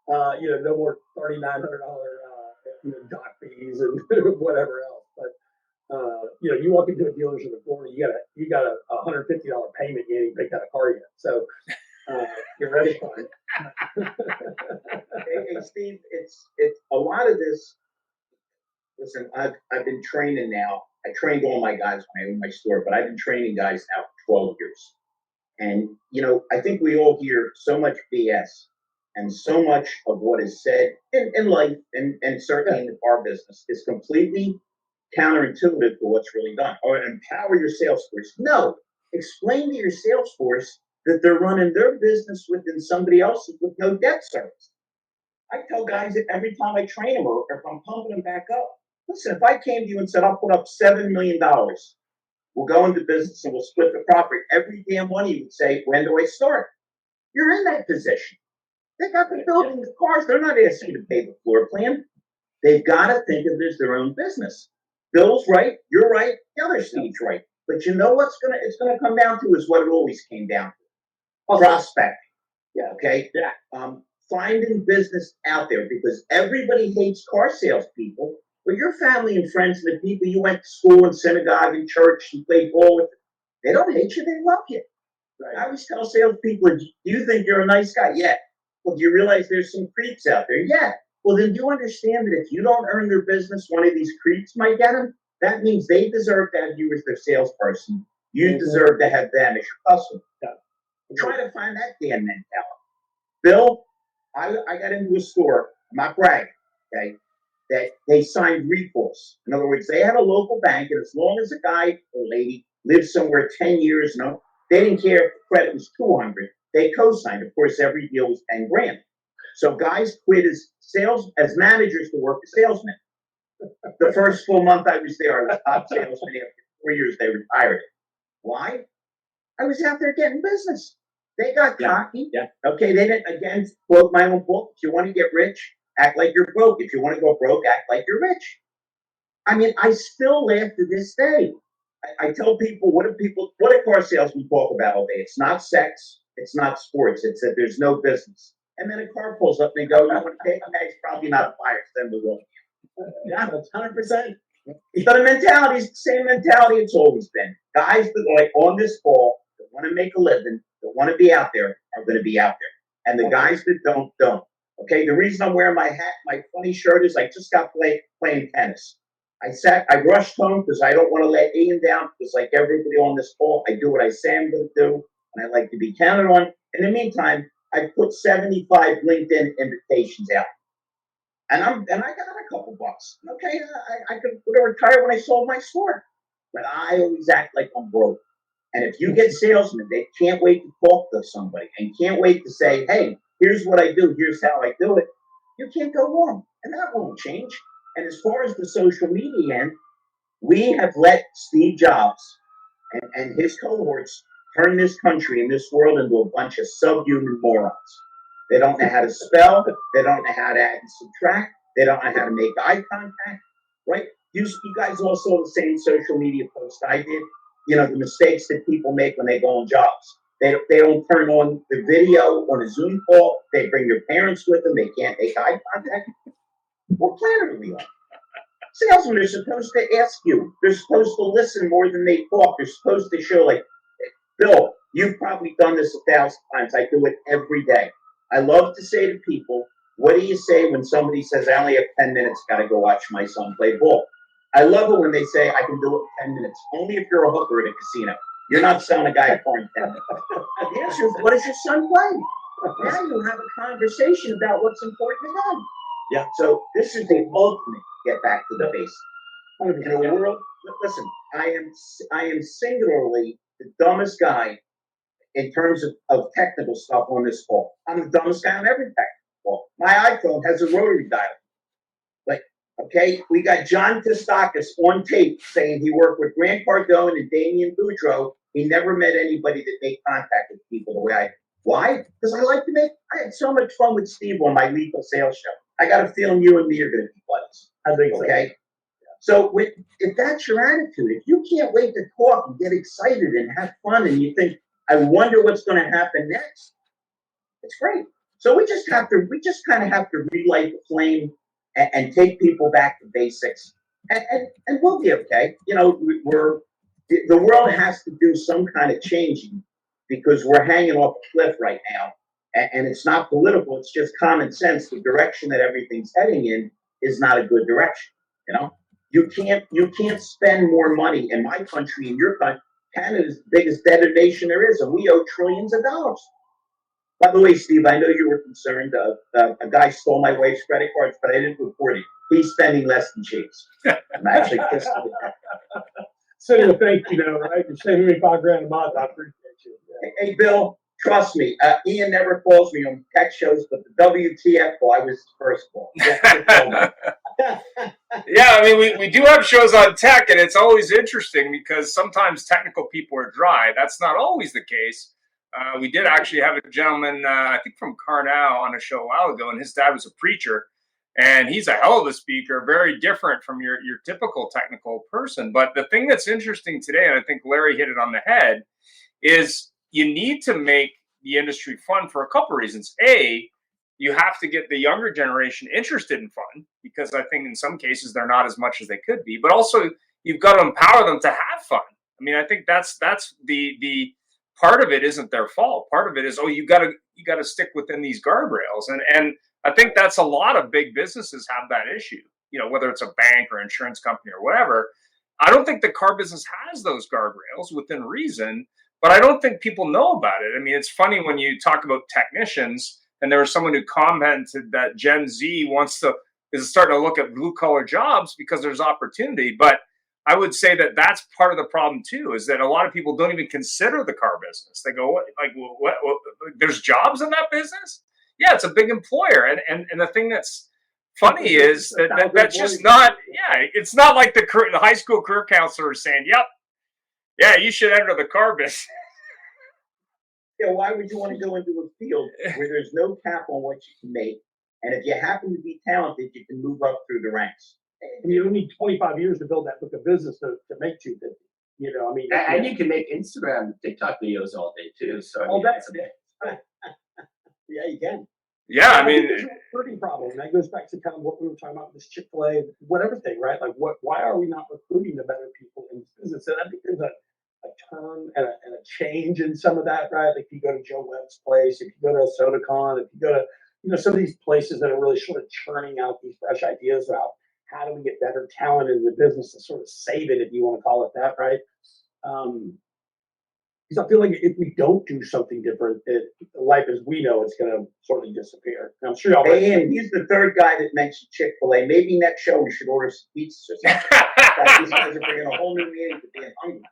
No more $3,900 dock fees and whatever else. But you walk into a dealership in Florida, you got a $150 payment. You ain't picked out a car yet. So. You're ready for it. Hey, Steve, it's a lot of this. Listen, I've been training now. I trained all my guys when I owned my store, but I've been training guys now for 12 years. And I think we all hear so much BS, and so much of what is said in life and certainly in our business is completely counterintuitive to what's really done. Or empower your sales force. No, explain to your sales force that they're running their business within somebody else's with no debt service. I tell guys that every time I train them, or if I'm pumping them back up, listen, if I came to you and said, I'll put up $7 million, we'll go into business and we'll split the profit, every damn one of you would say, when do I start? You're in that position. They got the building, the cars. They're not asking you to pay the floor plan. They've got to think of it as their own business. Bill's right. You're right. The other Steve's right. But you know what's it's gonna come down to is what it always came down to. Prospecting. Yeah. Okay. Yeah. Finding business out there, because everybody hates car salespeople, but your family and friends and the people you went to school and synagogue and church and played ball with, they don't hate you, they love you. Right. I always tell salespeople, do you think you're a nice guy? Yeah. Well, do you realize there's some creeps out there? Yeah. Well, then do you understand that if you don't earn their business, one of these creeps might get them? That means they deserve to have you as their salesperson. You deserve to have them as your customer. Yeah. Try to find that damn mentality. Bill, I got into a store, I'm not bragging, okay, that they signed recourse. In other words, they had a local bank, and as long as a guy or lady lived somewhere 10 years, they didn't care if the credit was 200. They co-signed. Of course, every deal was 10 grand. So guys quit as managers to work as salesmen. The first full month I was there, I was top salesman. After 4 years, they retired. Why? I was out there getting business. They got cocky. Yeah. Okay, they didn't, again, quote my own book, if you want to get rich, act like you're broke. If you want to go broke, act like you're rich. I mean, I still laugh to this day. I tell people, what do car salesmen talk about all day? It's not sex, it's not sports, it's that there's no business. And then a car pulls up and they go, you want to take a guy? He's probably not a buyer, send the will. Yeah, that's 100%. So the mentality is the same mentality it's always been. Guys that are like on this call, that want to make a living, that want to be out there, are going to be out there. And the guys that don't. Okay, the reason I'm wearing my hat, my funny shirt is I just got playing tennis. I rushed home because I don't want to let Ian down, because like everybody on this call, I do what I say I'm going to do, and I like to be counted on. In the meantime, I put 75 LinkedIn invitations out. And I got a couple bucks. Okay, I could retire when I sold my store. But I always act like I'm broke. And if you get salesmen, they can't wait to talk to somebody and can't wait to say, hey, here's what I do, here's how I do it. You can't go wrong. And that won't change. And as far as the social media end, we have let Steve Jobs and his cohorts turn this country and this world into a bunch of subhuman morons. They don't know how to spell. They don't know how to add and subtract. They don't know how to make eye contact. right? You guys all saw the same social media post I did. You know, the mistakes that people make when they go on jobs. They don't turn on the video on a Zoom call. They bring their parents with them. They can't make eye contact. What planet are we on? Salesmen are supposed to ask you. They're supposed to listen more than they talk. They're supposed to show, like, Bill, you've probably done this 1,000 times. I do it every day. I love to say to people, what do you say when somebody says, I only have 10 minutes, got to go watch my son play ball? I love it when they say, I can do it in 10 minutes. Only if you're a hooker at a casino. You're not selling a guy a car in 10 minutes. The answer is, what does your son play? Now you have a conversation about what's important to them. Yeah. So this is the ultimate get back to the basics. In a world, listen, I am singularly the dumbest guy in terms of technical stuff on this call. I'm the dumbest guy on every technical call. My iPhone has a rotary dial. Like, okay, we got John Kostakis on tape saying he worked with Grant Cardone and Damian Boudreaux. He never met anybody that made contact with people the way I. Why? Because I had so much fun with Steve on my lethal sales show. I got a feeling you and me are going to be buddies. I think okay. So if that's your attitude, if you can't wait to talk and get excited and have fun, and you think, I wonder what's going to happen next, it's great. So we just kind of have to relight the flame and take people back to basics, and we'll be okay. You know, the world has to do some kind of changing because we're hanging off a cliff right now, and it's not political. It's just common sense. The direction that everything's heading in is not a good direction. You know, you can't spend more money in my country, in your country. Canada's the biggest debtor nation there is, and we owe trillions of dollars. By the way, Steve, I know you were concerned. A guy stole my wife's credit cards, but I didn't report it. He's spending less than Chase. I'm actually pissed with that. So thank you, right? You're saving me $5,000 a month. I appreciate you. Yeah. Hey, Bill, trust me. Ian never calls me on tech shows, but the WTF call, I was his first call. Yeah, I mean, we do have shows on tech, and it's always interesting because sometimes technical people are dry. That's not always the case. We did actually have a gentleman, I think from Carnell, on a show a while ago, and his dad was a preacher, and he's a hell of a speaker, very different from your typical technical person. But the thing that's interesting today, and I think Larry hit it on the head, is you need to make the industry fun for a couple reasons. A, you have to get the younger generation interested in fun, because I think in some cases they're not as much as they could be. But also, you've got to empower them to have fun. I mean, I think that's the part of it isn't their fault. Part of it is, you got to stick within these guardrails, and I think that's a lot of big businesses have that issue. You know, whether it's a bank or insurance company or whatever. I don't think the car business has those guardrails within reason, but I don't think people know about it. I mean, it's funny when you talk about technicians. And there was someone who commented that Gen Z is starting to look at blue collar jobs because there's opportunity. But I would say that that's part of the problem too, is that a lot of people don't even consider the car business. They go, what there's jobs in that business? Yeah, it's a big employer. And the thing that's funny is that's just not, it's not like the high school career counselor is saying, yep, you should enter the car business. Yeah, why would you want to go into a field where there's no cap on what you can make? And if you happen to be talented, you can move up through the ranks. And you don't need 25 years to build that book of business to make 250. You know, I mean, and you can make Instagram, TikTok videos all day too. So I mean, that's it. Yeah, you can. Yeah, I mean, there's a recruiting problem. And that goes back to kind of what we were talking about with this Chick-fil-A, whatever thing, right? Like, why are we not recruiting the better people in this business? And I think there's a turn and a change in some of that, right? Like if you go to Joe Webb's place, if you go to SodaCon, if you go to, some of these places that are really sort of churning out these fresh ideas about how do we get better talent in the business to sort of save it, if you want to call it that, right? Because I feel like if we don't do something different, life as we know it's going to sort of disappear. And I'm sure y'all. Hey, Ian, he's the third guy that mentioned Chick-fil-A. Maybe next show we should order some pizzas or something. These guys are bringing a whole new meaning to being hungry.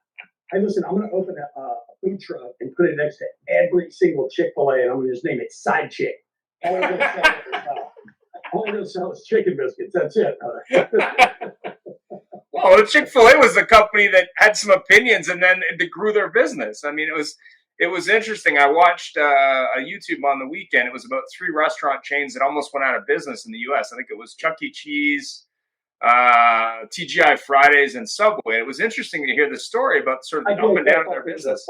Hey, listen, I'm going to open a food truck and put it next to every single Chick-fil-A, and I'm going to just name it Side Chick. All I'm going to sell is chicken biscuits. That's it. Well, the Chick-fil-A was the company that had some opinions, and then it grew their business. I mean, it was interesting. I watched a YouTube on the weekend. It was about 3 restaurant chains that almost went out of business in the U.S. I think it was Chuck E. Cheese, TGI Fridays and Subway. It was interesting to hear the story about sort of the up and down of their business.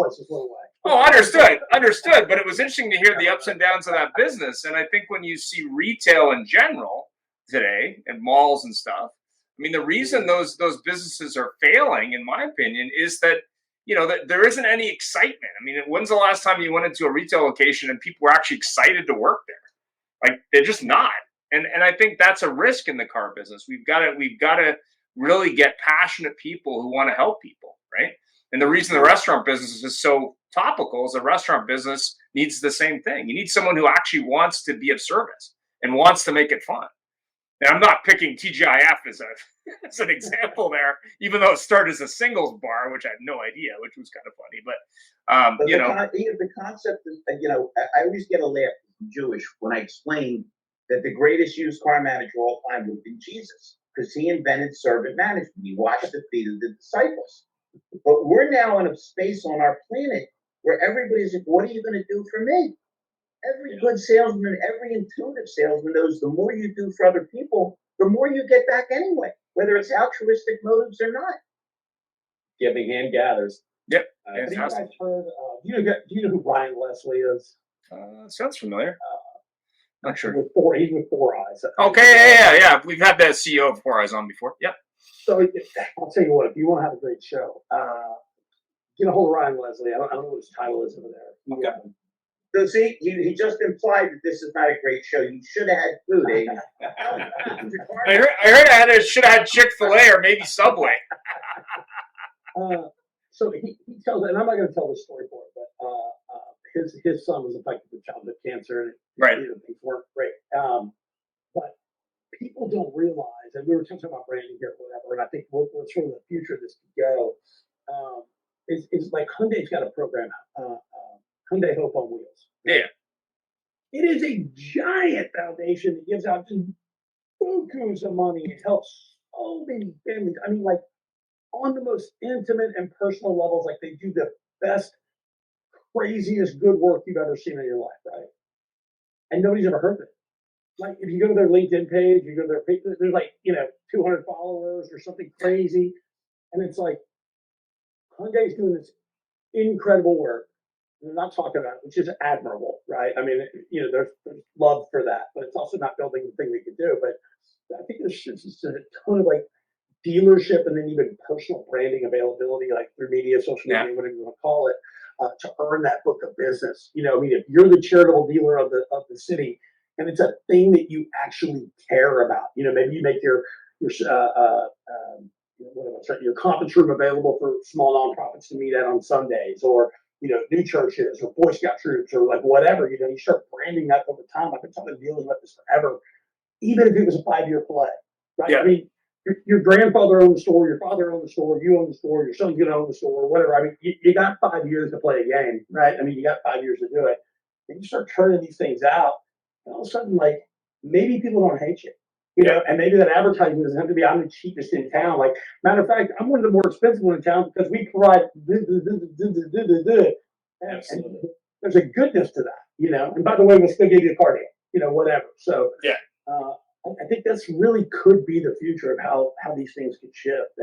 Oh, understood. But it was interesting to hear the ups and downs of that business. And I think when you see retail in general today and malls and stuff, I mean, the reason those businesses are failing, in my opinion, is that that there isn't any excitement. I mean, when's the last time you went into a retail location and people were actually excited to work there? Like, they're just not. And I think that's a risk in the car business. We've got to really get passionate people who want to help people, right? And the reason the restaurant business is so topical is the restaurant business needs the same thing. You need someone who actually wants to be of service and wants to make it fun. And I'm not picking TGIF as an example there, even though it started as a singles bar, which I had no idea, which was kind of funny. But the concept is, I always get a laugh from Jewish when I explain that the greatest used car manager of all time would be Jesus, because he invented servant management. He washed the feet of the disciples. But we're now in a space on our planet where everybody's like, what are you going to do for me? Every good salesman, every intuitive salesman knows the more you do for other people, the more you get back anyway, whether it's altruistic motives or not. Giving hand gathers. Yep. I think I've heard. Do you know who Ryan Leslie is? Sounds familiar. Not sure. He's with Four Eyes. Okay, yeah. We've had the CEO of Four Eyes on before. Yep. So I'll tell you what. If you want to have a great show, get a hold of Ryan Leslie. I don't know what his title is over there. Okay. So see, he just implied that this is not a great show. You should have had food, eh? I heard I should have had Chick-fil-A or maybe Subway. So he tells, and I'm not going to tell the story for it, but his son was affected with childhood cancer, and right. Things weren't great. But people don't realize, and we were talking about branding here, or whatever, and I think what's sort of the future of this could go is like Hyundai's got a program, Hyundai Hope on Wheels. Yeah. It is a giant foundation that gives out to bukus of money. It helps so many families. I mean, like on the most intimate and personal levels, like they do the best, craziest good work you've ever seen in your life, right? And nobody's ever heard of it. Like if you go to their LinkedIn page, you go to their page, there's like 200 followers or something crazy, and it's like Hyundai's doing this incredible work. They're not talking about it, which is admirable, right? I mean, there's love for that, but it's also not building the thing we could do. But I think there's just a ton of like dealership and then even personal branding availability, like through media, social media, whatever you want to call it, to earn that book of business. I mean, if you're the charitable dealer of the city, and it's a thing that you actually care about, maybe you make your conference room available for small nonprofits to meet at on Sundays, or new churches or Boy Scout troops or like whatever, you start branding that over time. I've been talking to dealers about this forever, even if it was a 5-year play, right? Yeah. I mean, your grandfather owned the store, your father owned the store, you own the store, your son's going to own the store, whatever. I mean, you got 5 years to play a game, right? I mean, you got 5 years to do it. And you start turning these things out, and all of a sudden, like, maybe people don't hate you. And maybe that advertising doesn't have to be, I'm the cheapest in town. Like, matter of fact, I'm one of the more expensive ones in town because we provide and there's a goodness to that, And by the way, we'll still give you a car deal, whatever. So yeah, I think that's really could be the future of how these things could shift.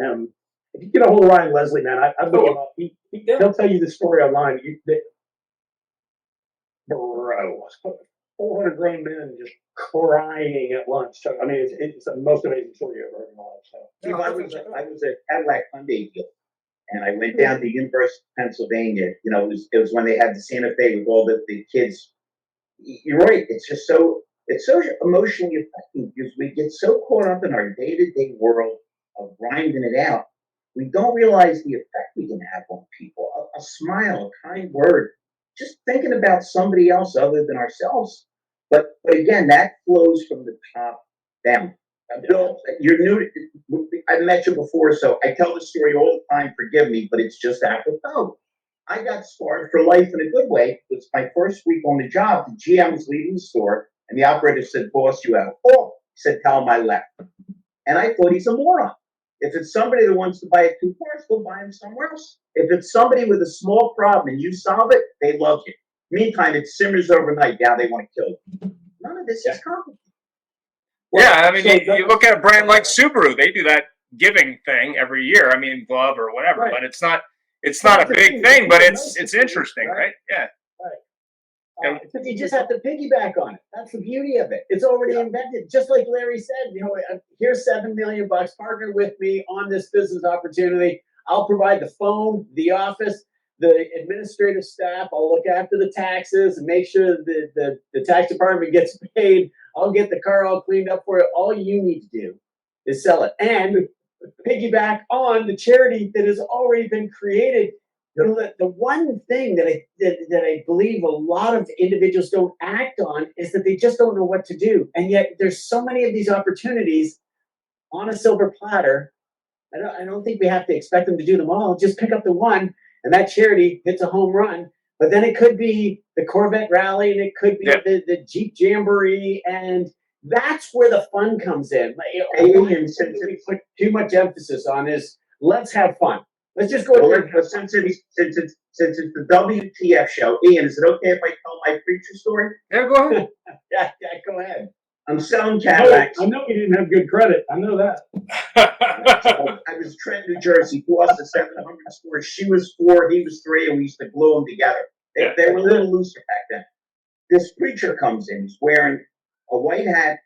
If you get a hold of Ryan Leslie, man, I've looked him up. He'll tell you the story online. Bro, 400 grown men just crying at lunch. So, I mean, it's the most amazing story you've ever heard in my life. So, I was at Cadillac Hyundai deal, and I went down to University of Pennsylvania. It was when they had the Santa Fe with all the kids. You're right. It's so emotionally affecting because we get so caught up in our day-to-day world of grinding it out. We don't realize the effect we can have on people. A smile, a kind word, just thinking about somebody else other than ourselves. But again, that flows from the top down. Bill, you're new. I've met you before, so I tell the story all the time. Forgive me, but it's just apropos. I got scarred for life in a good way. It was my first week on the job. The GM was leaving the store, and the operator said, "Boss, you have a call." He said, "Tell him I left." And I thought he's a moron. If it's somebody that wants to buy a 2 cars, go buy them somewhere else. If it's somebody with a small problem and you solve it, they love you. Meantime, it simmers overnight. Now they want to kill you. None of this is complicated. Yeah, I mean, So you look at a brand like Subaru; they do that giving thing every year. I mean, glove or whatever, Right. but it's not a big thing, but it's nice, interesting, right? Yeah. Right. But you just have to piggyback on it. That's the beauty of it. It's already invented. Just like Larry said, here's $7 million. Partner with me on this business opportunity. I'll provide the phone, the office, the administrative staff. I'll look after the taxes and make sure that the tax department gets paid. I'll get the car all cleaned up for you. All you need to do is sell it and piggyback on the charity that has already been created. The one thing that I believe a lot of individuals don't act on is that they just don't know what to do. And yet there's so many of these opportunities on a silver platter. I don't think we have to expect them to do them all. Just pick up the one, and that charity hits a home run. But then it could be the Corvette Rally, and it could be the Jeep Jamboree, and that's where the fun comes in. We put too much emphasis on is let's have fun. Let's just go. Well, since it's the WTF show, Ian, is it okay if I tell my preacher story? Yeah, go ahead. yeah, go ahead. I'm selling Cadillacs. I know you didn't have good credit. I know that. I was Trent, New Jersey, who lost the 700 stores. She was 4, he was 3, and we used to glue them together. They were a little looser back then. This preacher comes in. He's wearing a white hat,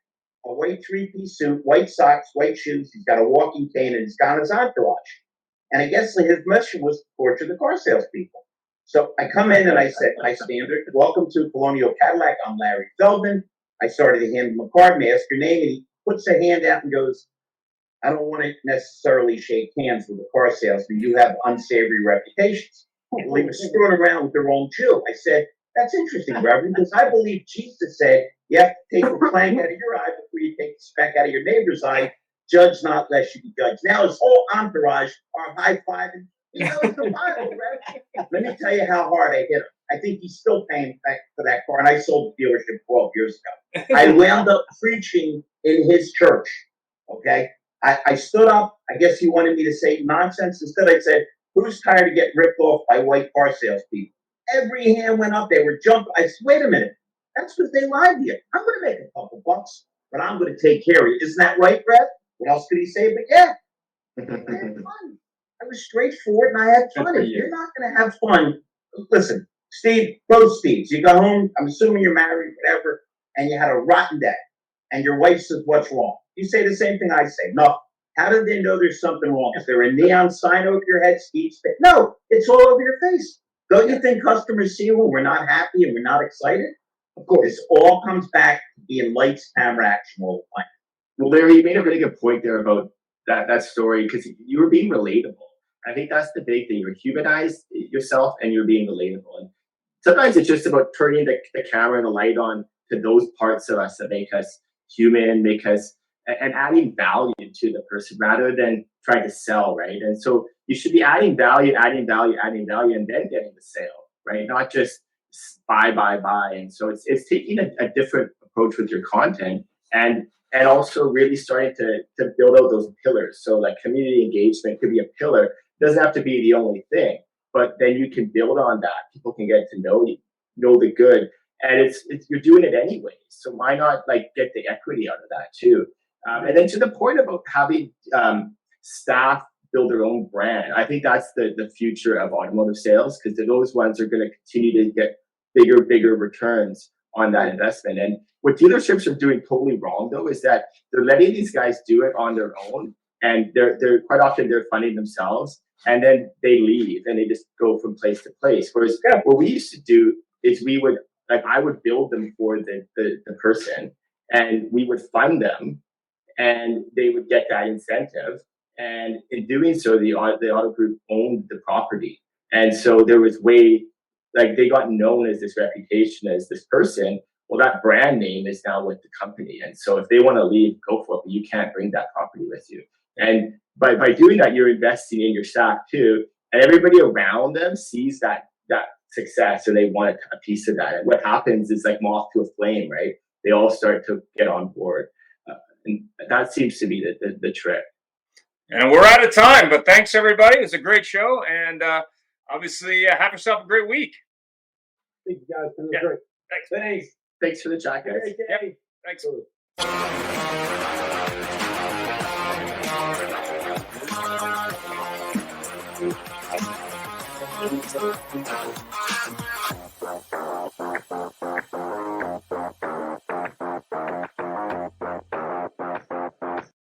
a white 3-piece suit, white socks, white shoes. He's got a walking cane, and he's got his entourage. And I guess his mission was to torture the car salespeople. So I come in and I said, "Hi, Standard. Welcome to Colonial Cadillac. I'm Larry Feldman." I started to hand him a card and I asked your name, and he puts a hand out and goes, "I don't want to necessarily shake hands with a car salesman. You have unsavory reputations." Well, he was screwing around with the wrong Jew. I said, "That's interesting, Reverend, because I believe Jesus said you have to take the plank out of your eye before you take the speck out of your neighbor's eye. Judge not, lest you be judged." Now his whole entourage are high-fiving. It's the Bible, right? Let me tell you how hard I hit him. I think he's still paying back for that car, and I sold the dealership 12 years ago. I wound up preaching in his church, okay? I stood up. I guess he wanted me to say nonsense. Instead, I said, "Who's tired of getting ripped off by white car salespeople?" Every hand went up. They were jumping. I said, "Wait a minute. That's because they lied to you. I'm going to make a couple bucks, but I'm going to take care of you. Isn't that right, Brad?" What else could he say? But yeah, I had fun. I was straightforward and I had fun. If you're not going to have fun, listen, Steve, both Steves, you go home, I'm assuming you're married, whatever, and you had a rotten day, and your wife says, "What's wrong?" You say the same thing I say. No. How do they know there's something wrong? Is there a neon sign over your head, Steve? No, it's all over your face. Don't you think customers see when we're not happy and we're not excited? Of course. This all comes back to being lights, camera, action all the time. Well, Larry, you made a really good point there about that story, because you were being relatable. I think that's the big thing. You humanized yourself and you're being relatable. And sometimes it's just about turning the camera and the light on to those parts of us that make us human, and adding value to the person rather than trying to sell, right? And so you should be adding value, and then getting the sale, right? Not just buy. And so it's taking a different approach with your content and also really starting to build out those pillars. So like community engagement could be a pillar. It doesn't have to be the only thing, but then you can build on that. People can get to know you, know the good, and it's you're doing it anyway. So why not like get the equity out of that too? And then to the point about having staff build their own brand, I think that's the future of automotive sales, because those ones are going to continue to get bigger returns on that investment. And what dealerships are doing totally wrong, though, is that they're letting these guys do it on their own, and they're quite often they're funding themselves, and then they leave and they just go from place to place. Whereas what we used to do is I would build them for the person, and we would fund them, and they would get that incentive. And in doing so, the auto group owned the property, and so there was they got known as this reputation as this person. Well, that brand name is now with the company. And so if they want to leave, go for it, but you can't bring that property with you. And by doing that, you're investing in your staff too. And everybody around them sees that success, and they want a piece of that. And what happens is like moth to a flame, right? They all start to get on board. And that seems to be the trick. And we're out of time, but thanks everybody. It was a great show. And obviously have yourself a great week. Thank you guys. It was great. Thanks. Thanks for the chat, guys. Yep. Thanks.